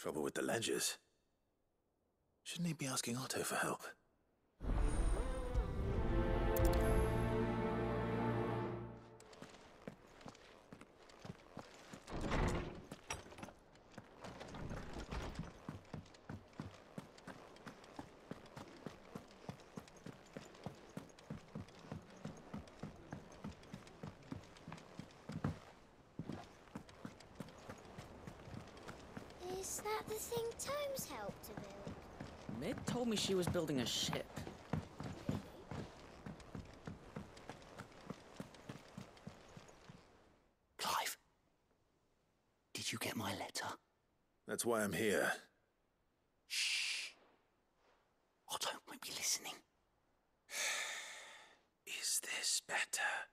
Trouble with the ledgers. Shouldn't he be asking Otto for help? Is that the thing Tomes helped to build? Mid told me she was building a ship. Clive, did you get my letter? That's why I'm here. Shh. Otto won't be listening. Is this better?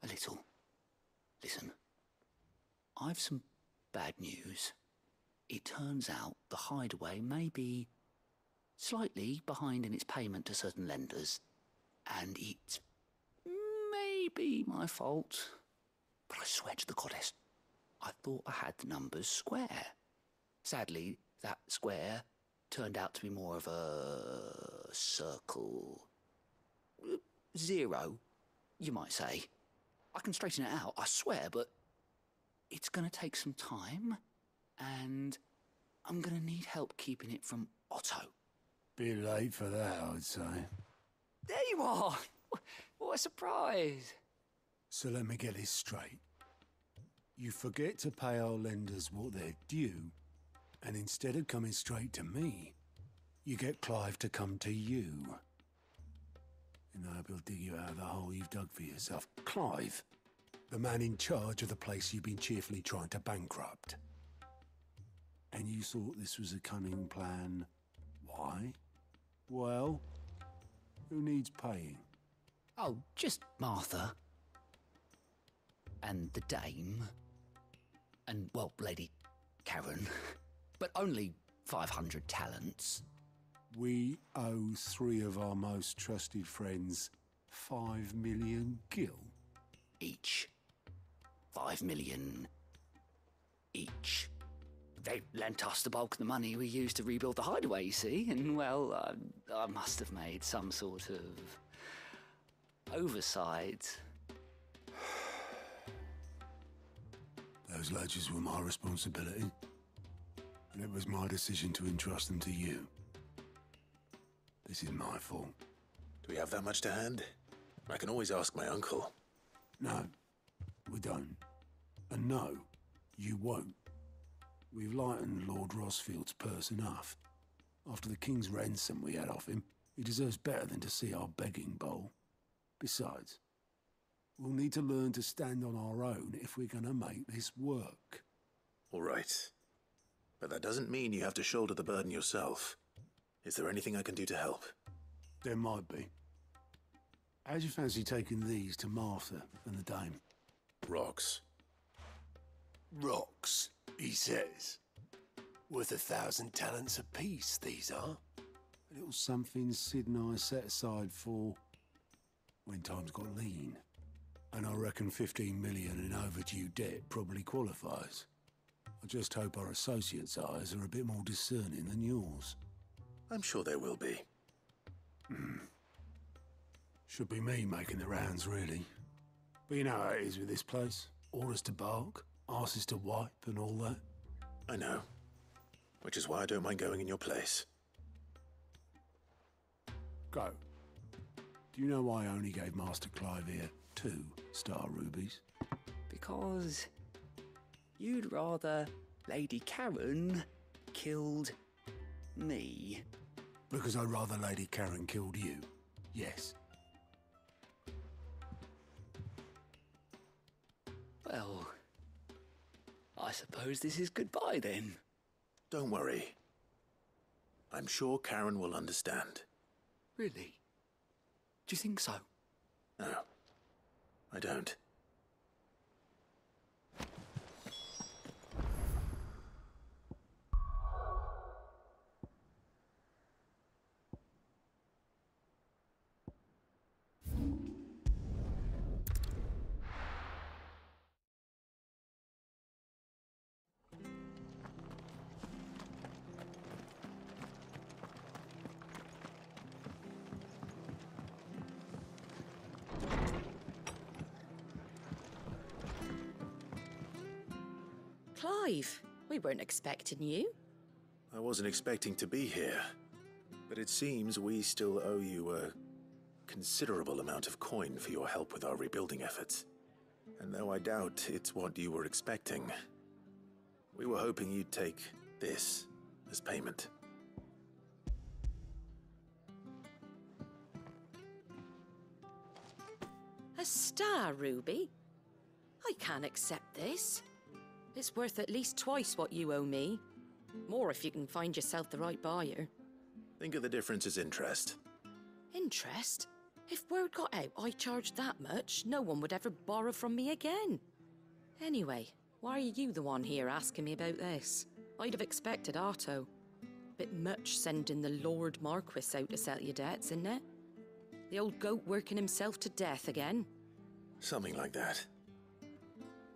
A little. Listen, I've some bad news. It turns out the hideaway may be slightly behind in its payment to certain lenders, and it may be my fault. But I swear to the goddess, I thought I had the numbers square. Sadly, that square turned out to be more of a circle. 0, you might say. I can straighten it out, I swear, but it's going to take some time, and I'm going to need help keeping it from Otto. Bit late for that, I'd say. There you are! What a surprise! So let me get this straight. You forget to pay our lenders what they're due, and instead of coming straight to me, you get Clive to come to you. And I hope he'll dig you out of the hole you've dug for yourself. Clive, the man in charge of the place you've been cheerfully trying to bankrupt. And you thought this was a cunning plan. Why? Well, who needs paying? Oh, just Martha. And the dame. And, well, Lady Karen. But only 500 talents. We owe 3 of our most trusted friends 5 million gil. Each. 5 million each. They lent us the bulk of the money we used to rebuild the hideaway, you see, and, well, I must have made some sort of oversight. Those ledgers were my responsibility, and it was my decision to entrust them to you. This is my fault. Do we have that much to hand? I can always ask my uncle. No, we don't. And no, you won't. We've lightened Lord Rosfield's purse enough. After the king's ransom we had off him, he deserves better than to see our begging bowl. Besides, we'll need to learn to stand on our own if we're gonna make this work. All right. But that doesn't mean you have to shoulder the burden yourself. Is there anything I can do to help? There might be. How'd you fancy taking these to Martha and the dame? Rocks. Rocks, he says. Worth 1,000 talents apiece, these are. A little something Sid and I set aside for when times got lean. And I reckon 15 million in overdue debt probably qualifies. I just hope our associates' eyes are a bit more discerning than yours. I'm sure there will be. Should be me making the rounds, really. But you know how it is with this place. Orders to bark, arses to wipe and all that. I know. Which is why I don't mind going in your place. Go. Do you know why I only gave Master Clive here 2 star rubies? Because you'd rather Lady Karen killed me. Because I'd rather Lady Karen killed you. Yes. Well, I suppose this is goodbye then. Don't worry. I'm sure Karen will understand. Really? Do you think so? No, I don't. Clive, we weren't expecting you. I wasn't expecting to be here, but it seems we still owe you a considerable amount of coin for your help with our rebuilding efforts. And though I doubt it's what you were expecting, we were hoping you'd take this as payment. A star ruby? I can't accept this. It's worth at least twice what you owe me. More if you can find yourself the right buyer. Think of the difference as interest. Interest? If word got out I charged that much, no one would ever borrow from me again. Anyway, why are you the one here asking me about this? I'd have expected Otto. Bit much sending the Lord Marquis out to settle your debts, isn't it? The old goat working himself to death again? Something like that.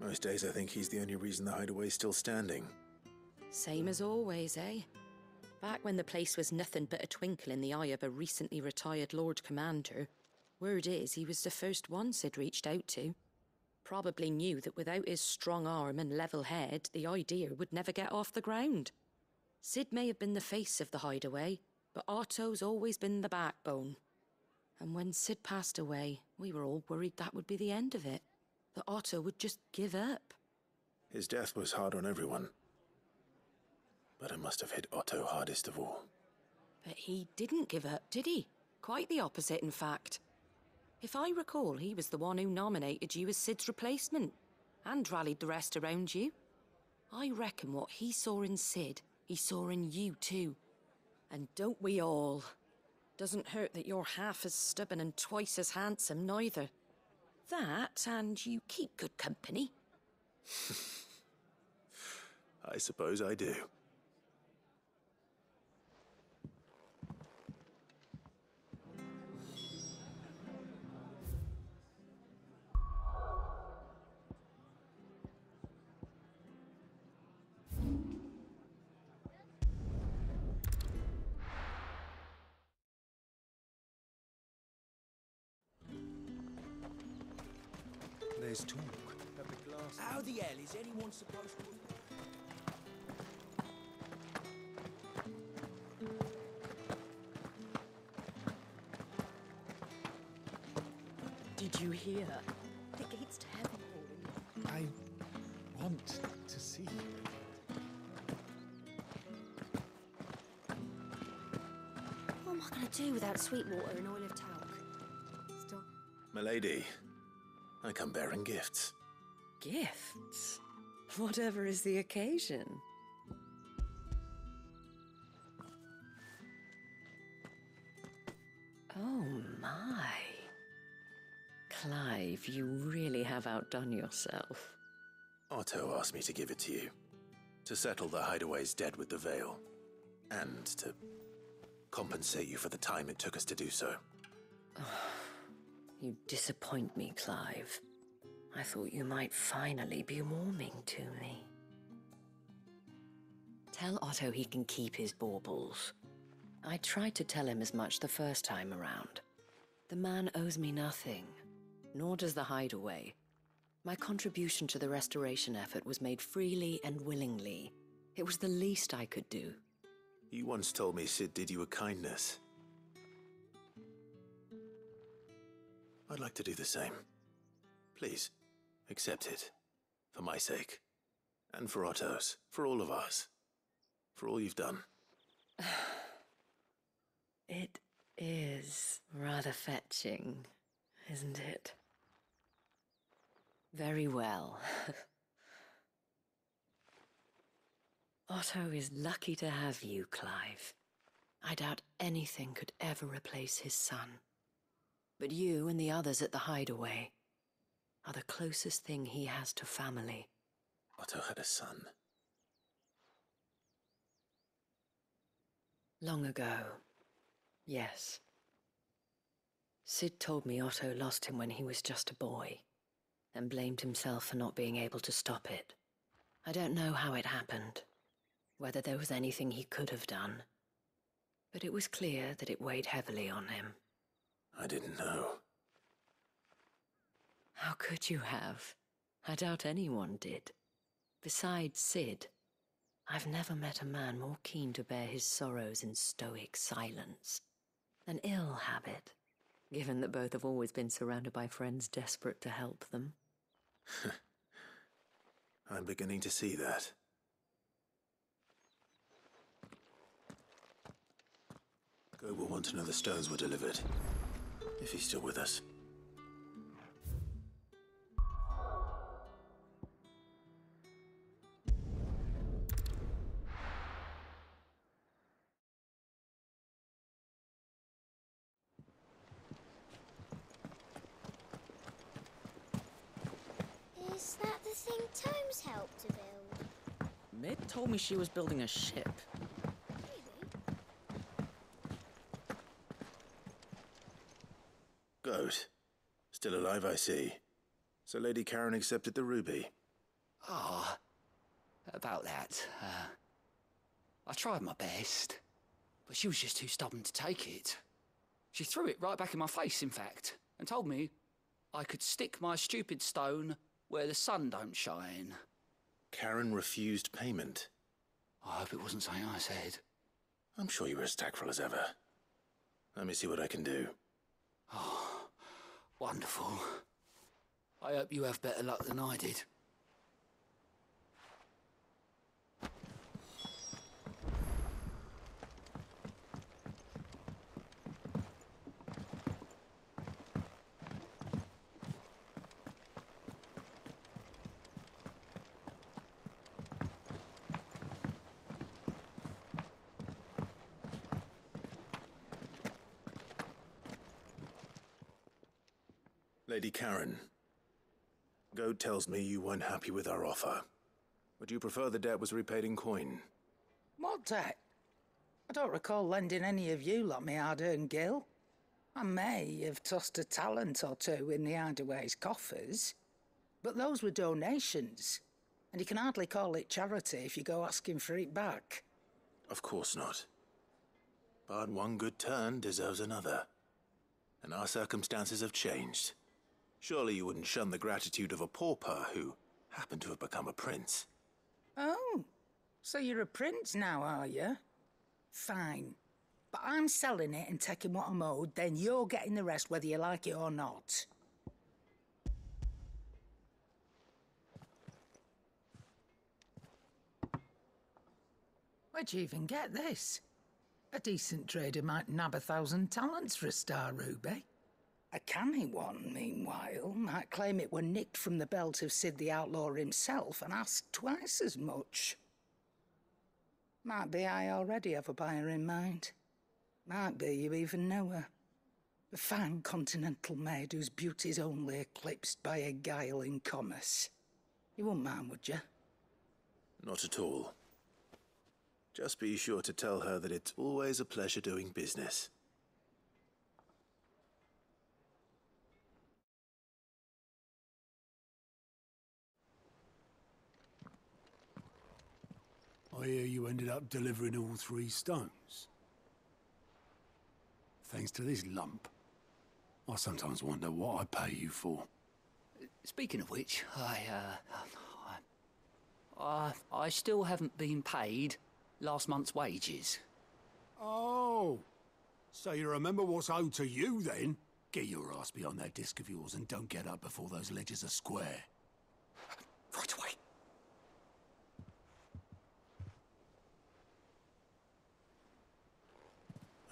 Most days I think he's the only reason the hideaway's still standing. Same as always, eh? Back when the place was nothing but a twinkle in the eye of a recently retired Lord Commander, word is he was the first one Sid reached out to. Probably knew that without his strong arm and level head, the idea would never get off the ground. Sid may have been the face of the hideaway, but Otto's always been the backbone. And when Sid passed away, we were all worried that would be the end of it. That Otto would just give up. His death was hard on everyone. But it must have hit Otto hardest of all. But he didn't give up, did he? Quite the opposite, in fact. If I recall, he was the one who nominated you as Sid's replacement, and rallied the rest around you. I reckon what he saw in Sid, he saw in you too. And don't we all? Doesn't hurt that you're half as stubborn and twice as handsome, neither. That, and you keep good company. I suppose I do. There's talk. How the hell is anyone supposed to... Did you hear? The gates to heaven. I want to see you. What am I going to do without sweet water and oil of talc? Stop. Milady, I come bearing gifts. Gifts? Whatever is the occasion. Oh my. Clive, you really have outdone yourself. Otto asked me to give it to you. To settle the hideaway's debt with the Veil. And to compensate you for the time it took us to do so. You disappoint me, Clive. I thought you might finally be warming to me. Tell Otto he can keep his baubles. I tried to tell him as much the first time around. The man owes me nothing, nor does the hideaway. My contribution to the restoration effort was made freely and willingly. It was the least I could do. You once told me Sid did you a kindness. I'd like to do the same. Please, accept it. For my sake. And for Otto's. For all of us. For all you've done. It is rather fetching, isn't it? Very well. Otto is lucky to have you, Clive. I doubt anything could ever replace his son. But you and the others at the hideaway are the closest thing he has to family. Otto had a son. Long ago, yes. Sid told me Otto lost him when he was just a boy, and blamed himself for not being able to stop it. I don't know how it happened, whether there was anything he could have done, but it was clear that it weighed heavily on him. I didn't know. How could you have? I doubt anyone did. Besides Sid, I've never met a man more keen to bear his sorrows in stoic silence. An ill habit, given that both have always been surrounded by friends desperate to help them. I'm beginning to see that. Go will want to know the stones were delivered, if he's still with us. Is that the thing Tomes helped to build? Mid told me she was building a ship. Really? Goat. Still alive, I see. So Lady Karen accepted the ruby. Ah, about that. I tried my best, but she was just too stubborn to take it. She threw it right back in my face, in fact, and told me I could stick my stupid stone where the sun don't shine. Karen refused payment. I hope it wasn't something I said. I'm sure you were as tactful as ever. Let me see what I can do. Oh, wonderful. I hope you have better luck than I did. Lady Karen, Goad tells me you weren't happy with our offer. Would you prefer the debt was repaid in coin? What debt? I don't recall lending any of you lot me hard-earned gil. I may have tossed a talent or two in the Hideaway's coffers, but those were donations, and you can hardly call it charity if you go asking for it back. Of course not. But one good turn deserves another. And our circumstances have changed. Surely you wouldn't shun the gratitude of a pauper who happened to have become a prince. Oh, so you're a prince now, are you? Fine. But I'm selling it and taking what I'm owed, then you're getting the rest whether you like it or not. Where'd you even get this? A decent trader might nab 1,000 talents for a star ruby. A canny one, meanwhile, might claim it were nicked from the belt of Sid the Outlaw himself and ask twice as much. Might be I already have a buyer in mind. Might be you even know her. A fine continental maid whose beauty's only eclipsed by a guile in commerce. You wouldn't mind, would you? Not at all. Just be sure to tell her that it's always a pleasure doing business. I hear you ended up delivering all 3 stones. Thanks to this lump. I sometimes wonder what I pay you for. Speaking of which, I still haven't been paid last month's wages. Oh, so you remember what's owed to you then? Get your ass behind that disc of yours and don't get up before those ledgers are square. Right away.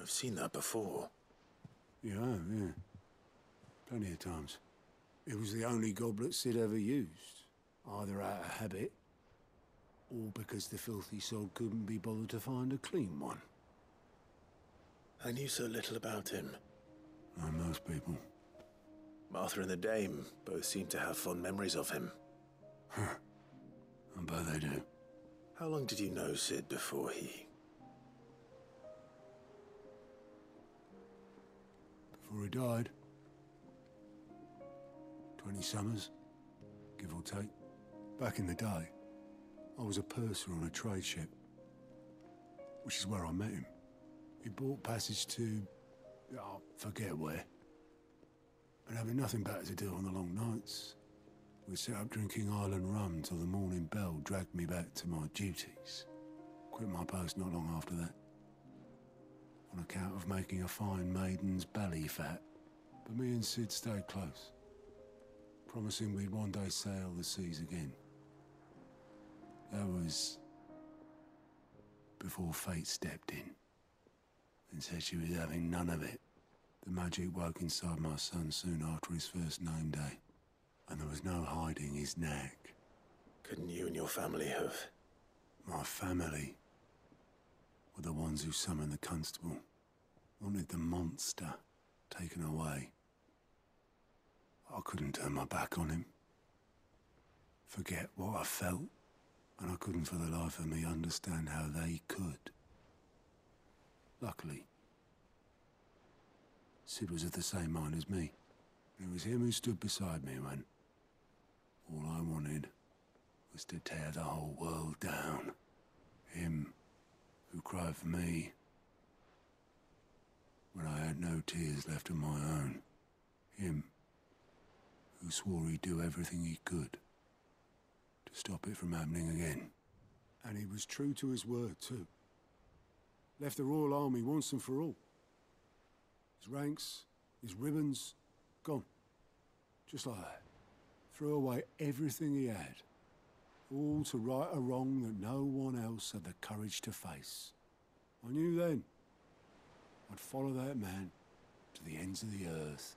I've seen that before. Yeah, yeah. Plenty of times. It was the only goblet Sid ever used. Either out of habit, or because the filthy soul couldn't be bothered to find a clean one. I knew so little about him. Like most people. Martha and the Dame both seem to have fond memories of him. I bet they do. How long did you know Sid before he... Before he died. 20 summers, give or take. Back in the day, I was a purser on a trade ship, which is where I met him. He bought passage to... I forget where. But having nothing better to do on the long nights, We set up drinking island rum till the morning bell dragged me back to my duties. Quit my post not long after that, on account of making a fine maiden's belly fat. But me and Sid stayed close, promising we'd one day sail the seas again. That was before fate stepped in and said she was having none of it. The magic woke inside my son soon after his first name day, and there was no hiding his knack. Couldn't you and your family have? My family were the ones who summoned the constable, wanted the monster taken away. I couldn't turn my back on him, forget what I felt, and I couldn't for the life of me understand how they could. Luckily, Sid was of the same mind as me. It was him who stood beside me when all I wanted was to tear the whole world down. Him who cried for me when I had no tears left of my own. Him who swore he'd do everything he could to stop it from happening again. And he was true to his word, too. Left the Royal Army once and for all. His ranks, his ribbons, gone. Just like that. Threw away everything he had. All to right a wrong that no one else had the courage to face. I knew then I'd follow that man to the ends of the earth.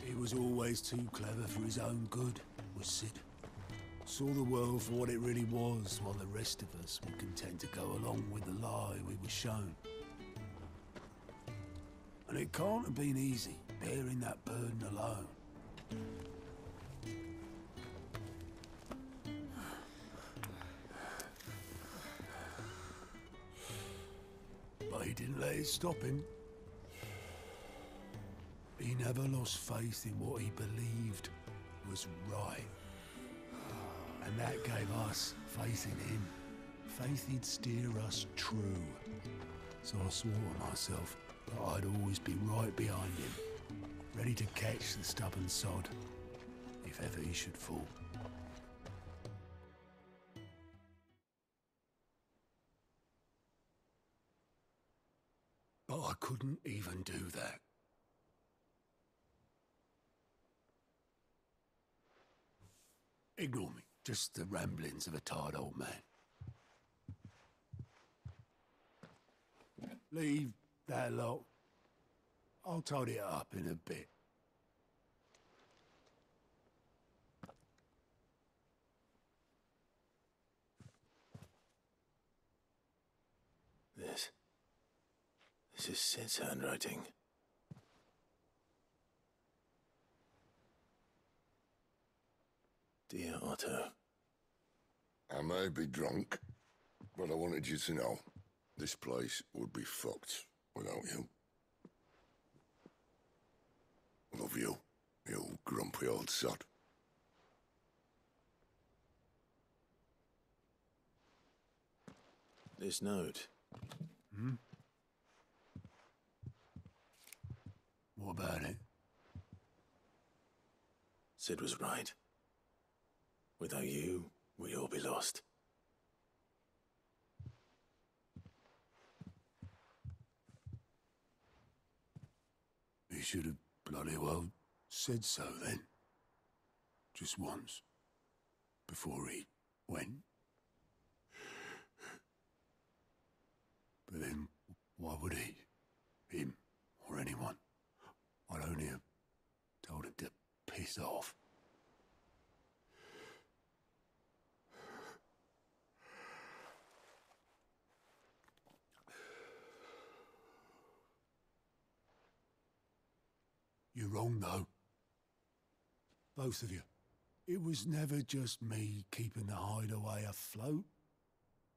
He was always too clever for his own good, was Sid. Saw the world for what it really was, while the rest of us were content to go along with the lie we were shown. And it can't have been easy, bearing that burden alone. But he didn't let it stop him. He never lost faith in what he believed was right. And that gave us faith in him. Faith he'd steer us true. So I swore to myself that I'd always be right behind him, ready to catch the stubborn sod, if ever he should fall. But I couldn't even do that. Ignore me. Just the ramblings of a tired old man. Leave that lot. I'll tidy it up in a bit. This is Sid's handwriting. Dear Otto. I may be drunk, but I wanted you to know this place would be fucked without you. Love you, you grumpy old sod. This note. What about it? Sid was right. Without you, we'd all be lost. He should have bloody well said so then. Just once. Before he went. But then, why would he? Him, or anyone? I'd only have told him to piss off. You're wrong, though. Both of you. It was never just me keeping the hideaway afloat.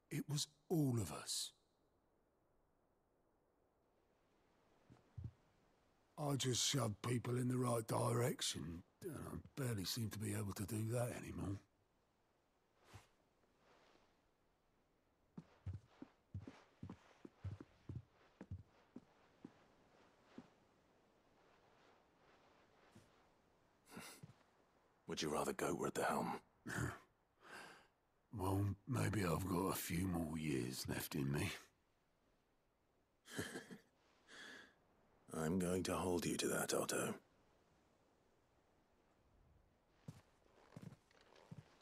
It was all of us. I just shove people in the right direction. I barely seem to be able to do that anymore. Would you rather goat at the helm? Well, maybe I've got a few more years left in me. I'm going to hold you to that, Otto.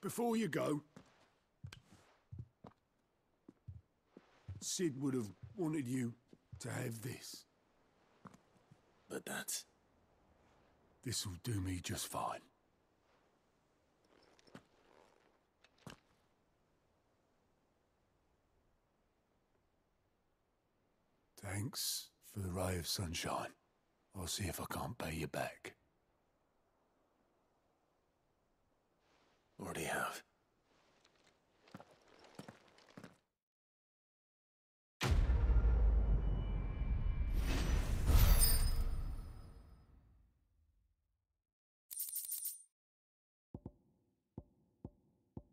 Before you go, Sid would have wanted you to have this. But that's... This'll do me just fine. Thanks for the ray of sunshine. I'll see if I can't pay you back. Already have.